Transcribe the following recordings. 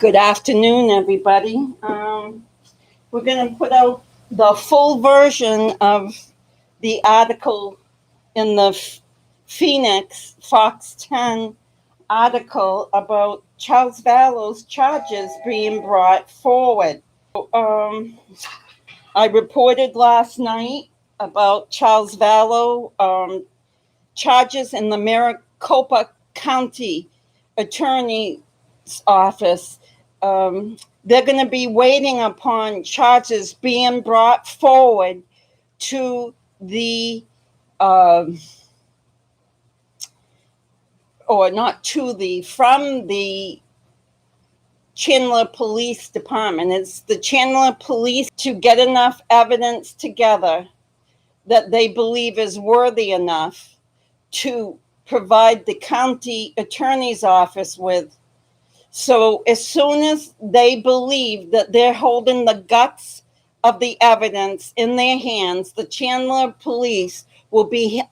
Good afternoon, everybody. We're going to put out the full version of the article in the Phoenix Fox 10 article about Charles Vallow's charges being brought forward. I reported last night about Charles Vallow charges in the Maricopa County Attorney's Office. They're going to be waiting upon charges being brought forward to the, from the Chandler Police Department. It's the Chandler Police to get enough evidence together that they believe is worthy enough to provide the county attorney's office with. So as soon as they believe that they're holding the guts of the evidence in their hands, the Chandler police will be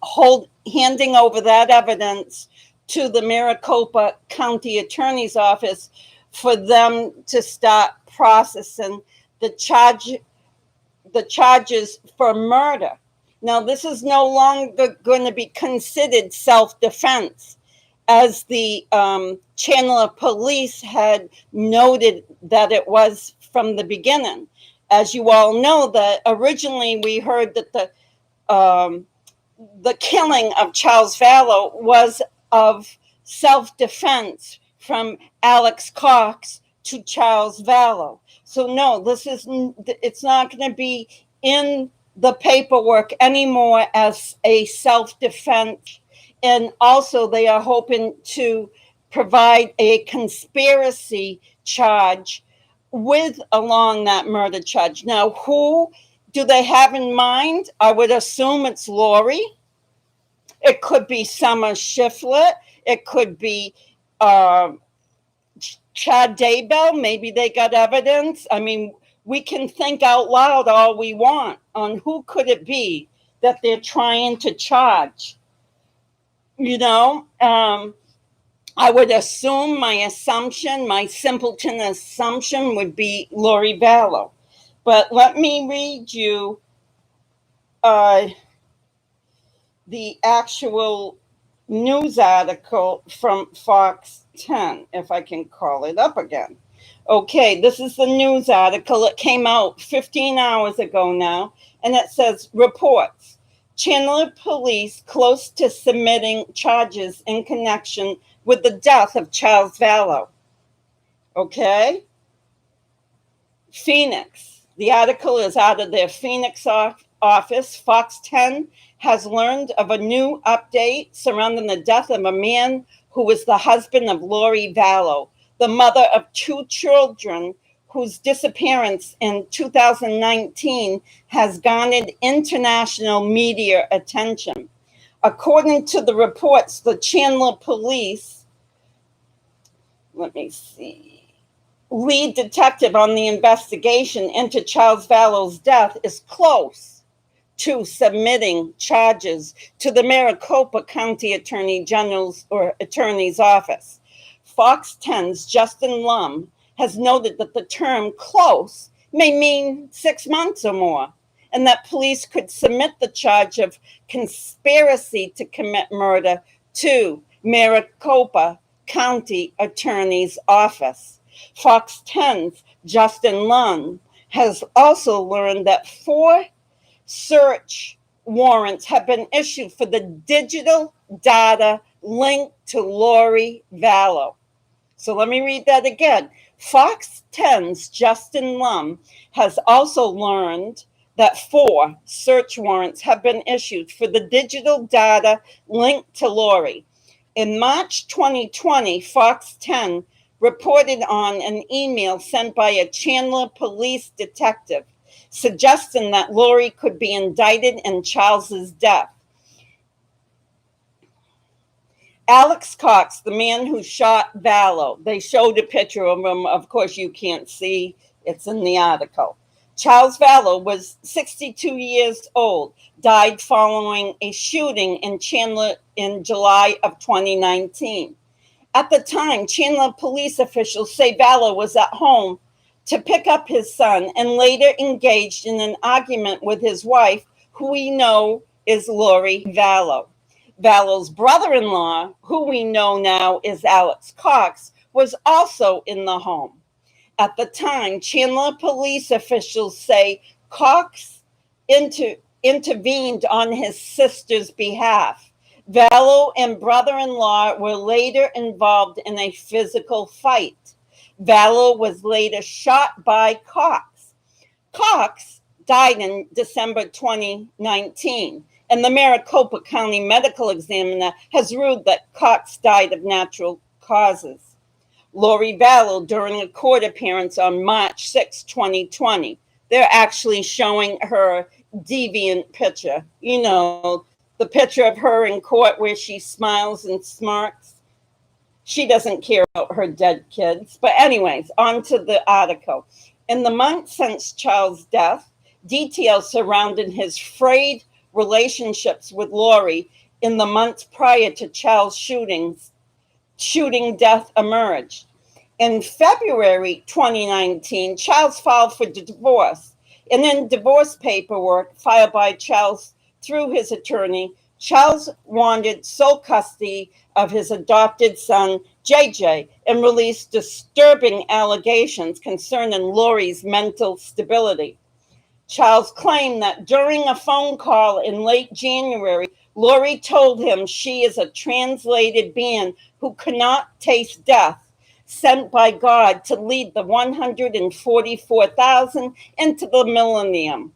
handing over that evidence to the Maricopa County Attorney's Office for them to start processing the charges for murder. Now, this is no longer going to be considered self-defense, as the Chandler police had noted that it was from the beginning. As you all know, that originally we heard that the killing of Charles Vallow was of self-defense from Alex Cox to Charles Vallow. So no, it's not going to be in the paperwork anymore as a self-defense. And also they are hoping to provide a conspiracy charge along that murder charge. Now, who do they have in mind? I would assume it's Lori. It could be Summer Shiflett. It could be Chad Daybell. Maybe they got evidence. I mean, we can think out loud all we want on who could it be that they're trying to charge. You know, I would assume my simpleton assumption would be Lori Vallow. But let me read you the actual news article from Fox 10, if I can call it up again. Okay, this is the news article. It came out 15 hours ago now, and it says, reports. Chandler police close to submitting charges in connection with the death of Charles Vallow. Okay? Phoenix. The article is out of their Phoenix office. Fox 10 has learned of a new update surrounding the death of a man who was the husband of Lori Vallow, the mother of two children whose disappearance in 2019 has garnered international media attention. According to the reports, the Chandler police, lead detective on the investigation into Charles Vallow's death is close to submitting charges to the Maricopa County Attorney General's or Attorney's Office. Fox 10's Justin Lum has noted that the term close may mean 6 months or more, and that police could submit the charge of conspiracy to commit murder to Maricopa County Attorney's Office. Fox 10's Justin Lum has also learned that 4 search warrants have been issued for the digital data linked to Lori Vallow. So let me read that again. Fox 10's Justin Lum has also learned that 4 search warrants have been issued for the digital data linked to Lori. In March 2020, Fox 10 reported on an email sent by a Chandler police detective suggesting that Lori could be indicted in Charles's death. Alex Cox, the man who shot Vallow, they showed a picture of him. Of course, you can't see. It's in the article. Charles Vallow was 62 years old, died following a shooting in Chandler in July of 2019. At the time, Chandler police officials say Vallow was at home to pick up his son and later engaged in an argument with his wife, who we know is Lori Vallow. Vallow's brother-in-law, who we know now is Alex Cox, was also in the home. At the time, Chandler police officials say Cox intervened on his sister's behalf. Vallow and brother-in-law were later involved in a physical fight. Vallow was later shot by Cox. Cox died in December 2019, and the Maricopa County Medical Examiner has ruled that Cox died of natural causes. Lori Vallow, during a court appearance on March 6, 2020, they're actually showing her deviant picture. You know, the picture of her in court where she smiles and smirks. She doesn't care about her dead kids. But anyways, on to the article. In the months since Charles' death, details surrounding his frayed relationships with Lori in the months prior to Charles' shooting death emerged. In February 2019, Charles filed for divorce. And in divorce paperwork filed by Charles through his attorney, Charles wanted sole custody of his adopted son, JJ, and released disturbing allegations concerning Lori's mental stability. Charles claimed that during a phone call in late January, Lori told him she is a translated being who cannot taste death, sent by God to lead the 144,000 into the millennium.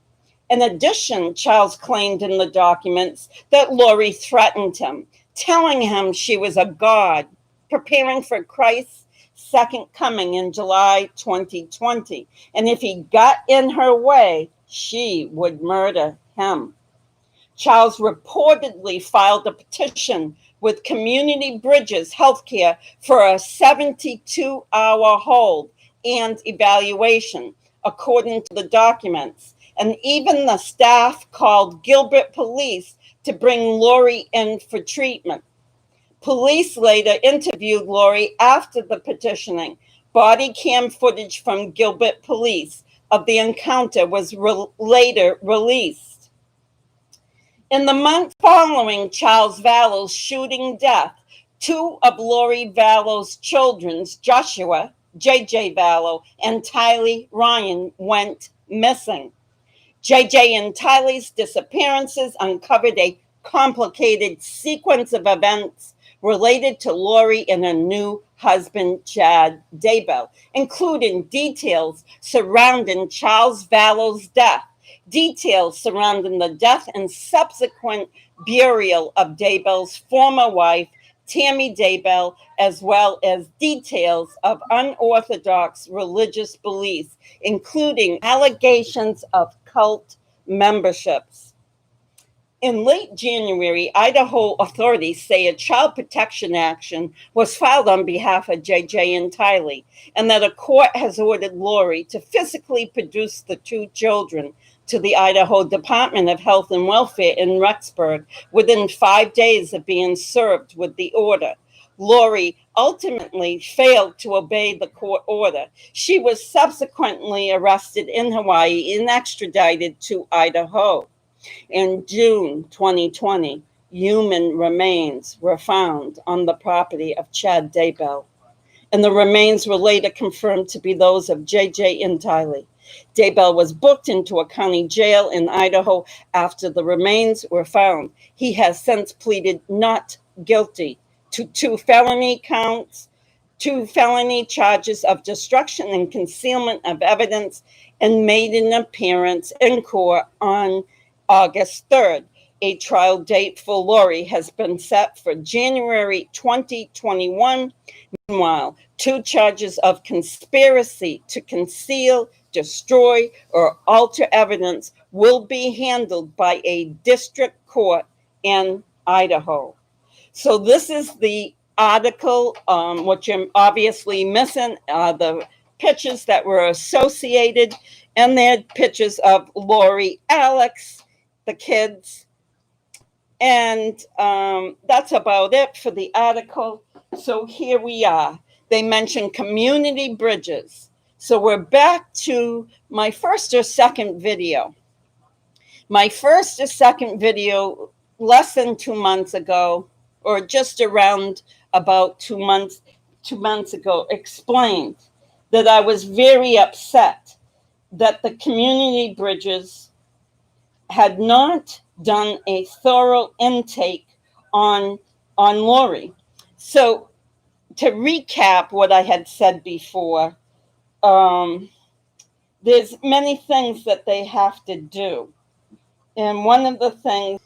In addition, Charles claimed in the documents that Lori threatened him, telling him she was a god, preparing for Christ's second coming in July 2020. And if he got in her way, she would murder him. Charles reportedly filed a petition with Community Bridges Healthcare for a 72-hour hold and evaluation, according to the documents. And even the staff called Gilbert Police to bring Lori in for treatment. Police later interviewed Lori after the petitioning. Body cam footage from Gilbert Police of the encounter was later released. In the month following Charles Vallow's shooting death, two of Lori Vallow's children, Joshua, JJ Vallow, and Tylee Ryan, went missing. JJ and Tylee's disappearances uncovered a complicated sequence of events related to Lori and her new husband, Chad Daybell, including details surrounding Charles Vallow's death, details surrounding the death and subsequent burial of Daybell's former wife, Tammy Daybell, as well as details of unorthodox religious beliefs, including allegations of cult memberships. In late January, Idaho authorities say a child protection action was filed on behalf of JJ and Tylee, and that a court has ordered Lori to physically produce the two children to the Idaho Department of Health and Welfare in Rexburg within 5 days of being served with the order. Lori ultimately failed to obey the court order. She was subsequently arrested in Hawaii and extradited to Idaho. In June 2020, human remains were found on the property of Chad Daybell, and the remains were later confirmed to be those of JJ and Tylee. Daybell was booked into a county jail in Idaho after the remains were found. He has since pleaded not guilty to two felony charges of destruction and concealment of evidence, and made an appearance in court on August 3rd. A trial date for Lori has been set for January 2021. Meanwhile, two charges of conspiracy to conceal, destroy, or alter evidence will be handled by a district court in Idaho. So this is the article. What you're obviously missing are the pictures that were associated, and they're pictures of Lori, Alex, the kids. And that's about it for the article. So here we are. They mention community bridges. So we're back to my first or second video. My first or second video, less than 2 months ago, or just around about 2 months ago, explained that I was very upset that the community bridges had not done a thorough intake on Lori. So to recap what I had said before, there's many things that they have to do. And one of the things,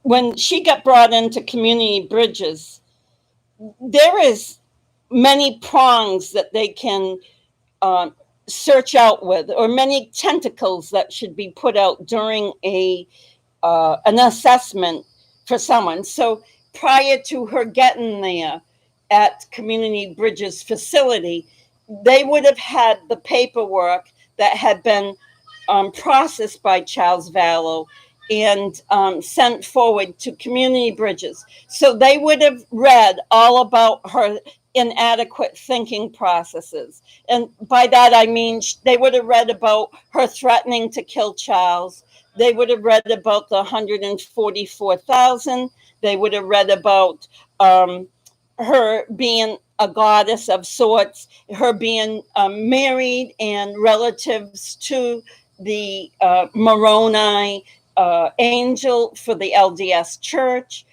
when she got brought into community bridges, there is many prongs that they can search out with, or many tentacles that should be put out during an assessment for someone. So prior to her getting there at Community Bridges facility, they would have had the paperwork that had been processed by Charles Vallow and sent forward to Community Bridges. So they would have read all about her inadequate thinking processes. And by that, I mean, they would have read about her threatening to kill Charles. They would have read about the 144,000. They would have read about her being a goddess of sorts, her being married and relatives to the Moroni angel for the LDS Church,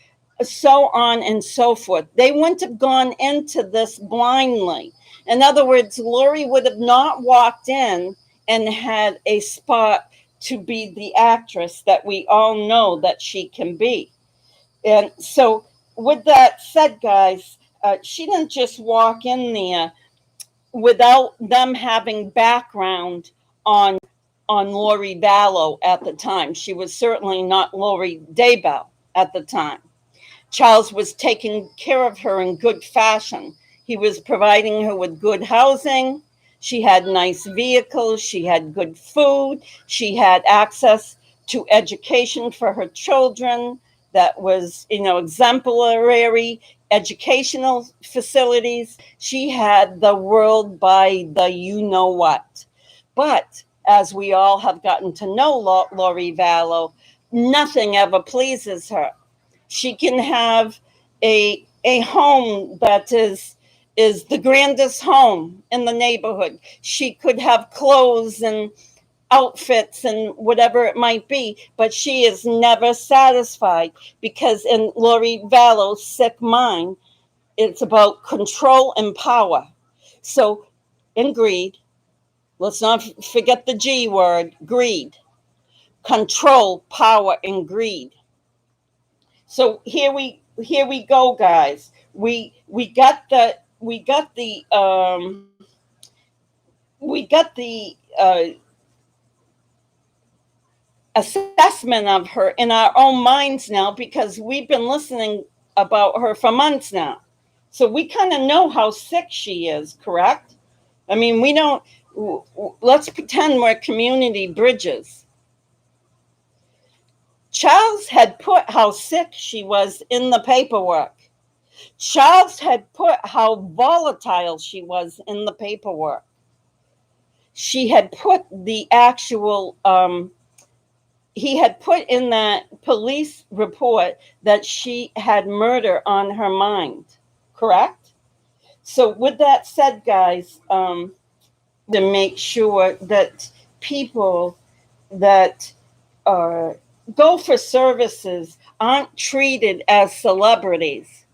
so on and so forth. They wouldn't have gone into this blindly. In other words, Lori would have not walked in and had a spot to be the actress that we all know that she can be. And so, with that said, guys, she didn't just walk in there without them having background on Lori Vallow at the time. She was certainly not Lori Daybell at the time. Charles was taking care of her in good fashion. He was providing her with good housing. She had nice vehicles. She had good food. She had access to education for her children that was, exemplary educational facilities. She had the world by the you-know-what. But as we all have gotten to know Lori Vallow, nothing ever pleases her. She can have a home that is the grandest home in the neighborhood. She could have clothes and outfits and whatever it might be, but she is never satisfied, because in Lori Vallow's sick mind, it's about control and power. So in greed, let's not forget the G word, greed, control, power, and greed. So here we go, guys. We got the assessment of her in our own minds now, because we've been listening about her for months now. So we kind of know how sick she is, correct? I mean, we don't, let's pretend we're community bridges. Charles had put how sick she was in the paperwork. Charles had put how volatile she was in the paperwork. She had put the actual, he had put in that police report that she had murder on her mind, correct? So with that said, guys, to make sure that people that go for services aren't treated as celebrities.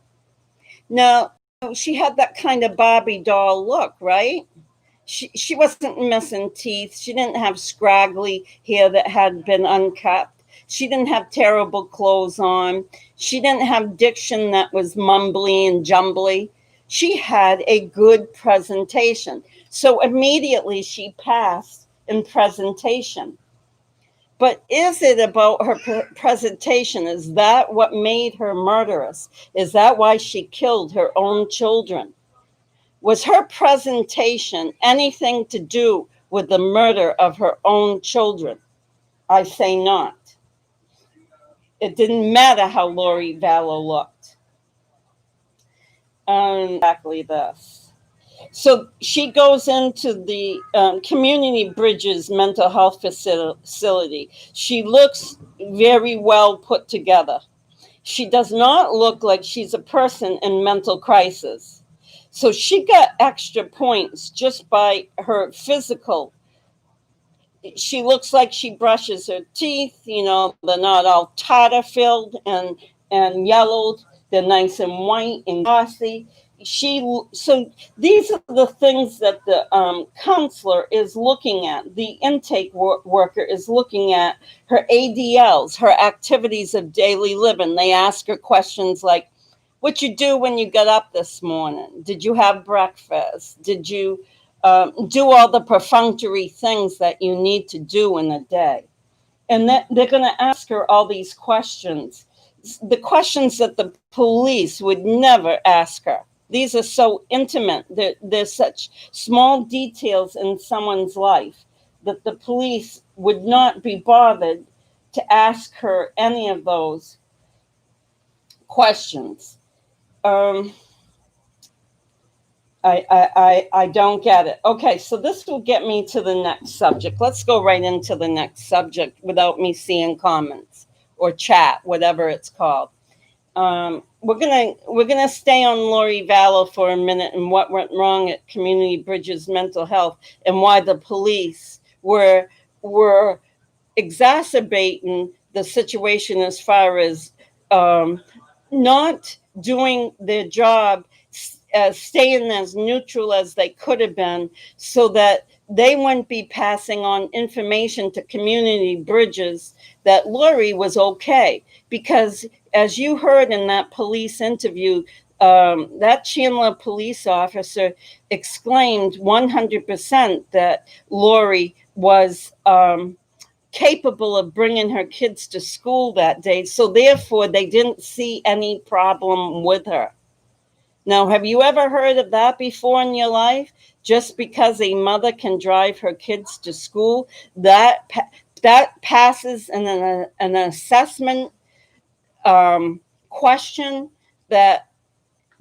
Now, she had that kind of Barbie doll look, right? She wasn't missing teeth. She didn't have scraggly hair that had been uncut. She didn't have terrible clothes on. She didn't have diction that was mumbly and jumbly. She had a good presentation. So immediately she passed in presentation. But is it about her presentation? Is that what made her murderous? Is that why she killed her own children? Was her presentation anything to do with the murder of her own children? I say not. It didn't matter how Lori Vallow looked. Exactly this. So she goes into the Community Bridges mental health facility. She looks very well put together. She does not look like she's a person in mental crisis. So she got extra points just by her physical. She looks like she brushes her teeth. You know, they're not all tartar filled and yellowed. They're nice and white and glossy. So these are the things that the counselor is looking at. The intake worker is looking at her ADLs, her activities of daily living. They ask her questions like, "What you do when you got up this morning? Did you have breakfast? Did you do all the perfunctory things that you need to do in a day?" And that they're going to ask her all these questions, the questions that the police would never ask her. These are so intimate. There's such small details in someone's life that the police would not be bothered to ask her any of those questions. I don't get it. Okay, so this will get me to the next subject. Let's go right into the next subject without me seeing comments or chat, whatever it's called. We're gonna stay on Lori Vallow for a minute and what went wrong at Community Bridges Mental Health and why the police were exacerbating the situation as far as not doing their job, staying as neutral as they could have been, so that they wouldn't be passing on information to Community Bridges that Lori was okay. Because as you heard in that police interview, that Chandler police officer exclaimed 100% that Lori was capable of bringing her kids to school that day. So therefore, they didn't see any problem with her. Now, have you ever heard of that before in your life? Just because a mother can drive her kids to school, that passes an assessment question that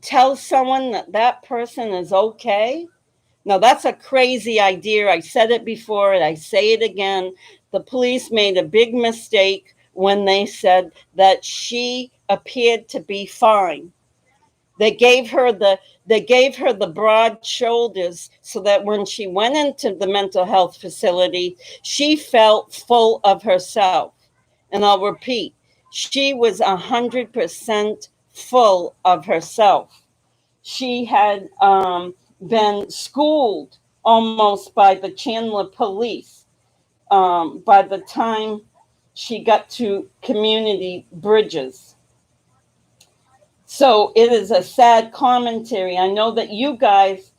tells someone that that person is okay? Now, that's a crazy idea. I said it before and I say it again. The police made a big mistake when they said that she appeared to be fine. They gave her the broad shoulders so that when she went into the mental health facility, she felt full of herself. And I'll repeat, she was 100% full of herself. She had been schooled almost by the Chandler police by the time she got to Community Bridges. So it is a sad commentary. I know that you guys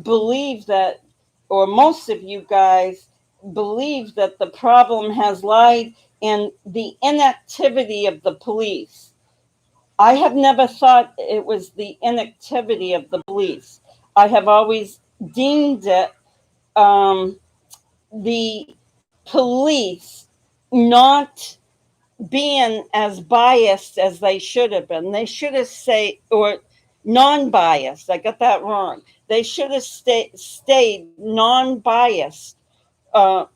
believe that, or most of you guys believe that the problem has lied in the inactivity of the police. I have never thought it was the inactivity of the police. I have always deemed it the police not being as biased as they should have been. They should have or non-biased. I got that wrong. They should have stayed non-biased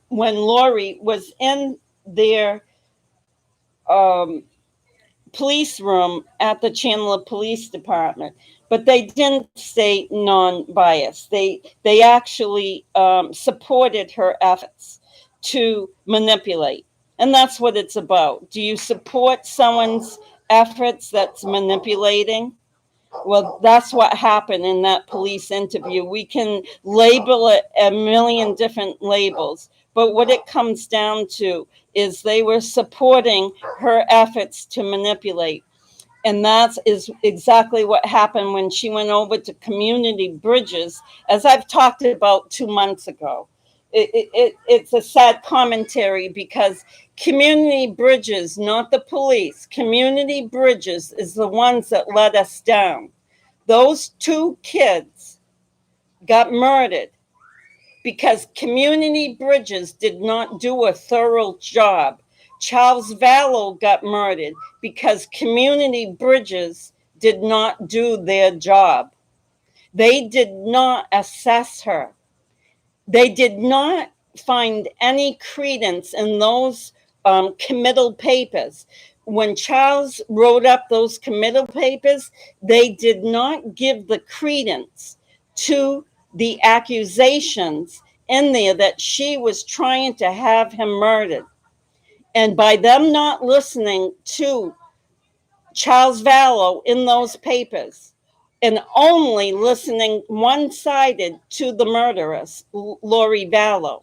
when Lori was in their police room at the Chandler Police Department. But they didn't stay non-biased. They actually supported her efforts to manipulate. And that's what it's about. Do you support someone's efforts that's manipulating? Well, that's what happened in that police interview. We can label it a million different labels, but what it comes down to is they were supporting her efforts to manipulate. And that is exactly what happened when she went over to Community Bridges, as I've talked about 2 months ago. It's a sad commentary because Community Bridges, not the police, Community Bridges is the ones that let us down. Those 2 kids got murdered because Community Bridges did not do a thorough job Charles Vallow got murdered because community bridges did not do their job. They did not assess her. They did not find any credence in those committal papers. When Charles wrote up those committal papers, they did not give the credence to the accusations in there that she was trying to have him murdered. And by them not listening to Charles Vallow in those papers and only listening one-sided to the murderess, Lori Vallow.